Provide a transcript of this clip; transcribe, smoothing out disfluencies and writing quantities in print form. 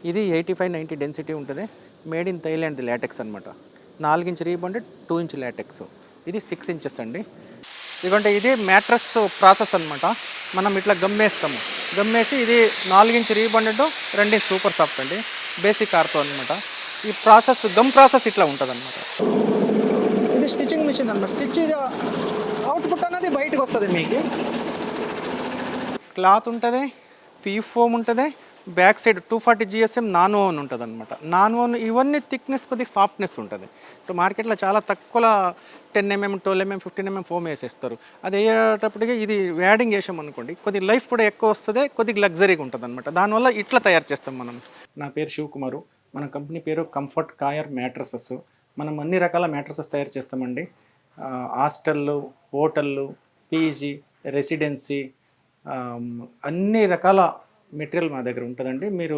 ఇది 85-90 డెన్సిటీ ఉంటుంది. Made in Thailand LaTeX అనమాట. 4 ఇంచ్ రీబాండెడ్, 2 ఇంచ్ లాటెక్స్. ఇది 6 ఇంచెస్ అండి. ఎందుకంటే ఇది మ్యాట్రస్ ప్రాసెస్ అనమాట. మనం ఇట్లా గమ్మేస్తాము. గమ్మేసి ఇది 4 inch rebonded, 2 inch super soft అండి. బేసిక్ ఆర్తో అనమాట. ఈ ప్రాసెస్ గమ్ ప్రాసెస్ ఇట్లా ఉంటుంది అనమాట. ఇది స్టిచ్చింగ్ మిషన్ అనమాట. స్టిచ్ అవుట్పుట్ అనేది బయటకు వస్తుంది. మీకు క్లాత్ ఉంటుంది, పీ ఫోమ్ ఉంటుంది, back side 240 GSM non oven ఉంటుంది అనమాట. నాన్ ఓవెన్ ఇవన్నీ థిక్నెస్ కొద్దిగా సాఫ్ట్నెస్ ఉంటుంది. ఇప్పుడు మార్కెట్లో చాలా తక్కువ 10 mm, 12 mm, 15 mm ఫోమ్ వేసేస్తారు. అది వేయేటప్పటికి ఇది వ్యాడింగ్ వేసాం అనుకోండి, కొద్దిగా లైఫ్ కూడా ఎక్కువ వస్తుంది, కొద్దిగా లగ్జరీగా ఉంటుంది అనమాట. దానివల్ల ఇట్లా తయారు చేస్తాం మనం. నా పేరు శివకుమారు. మన కంపెనీ పేరు కంఫర్ట్ కాయర్ మ్యాట్రసెస్. మనం అన్ని రకాల మ్యాట్రసెస్ తయారు చేస్తామండి. హాస్టళ్ళు, హోటళ్ళు, పీజీ, రెసిడెన్సీ, అన్ని రకాల మెటీరియల్ మా దగ్గర ఉంటుందండి. మీరు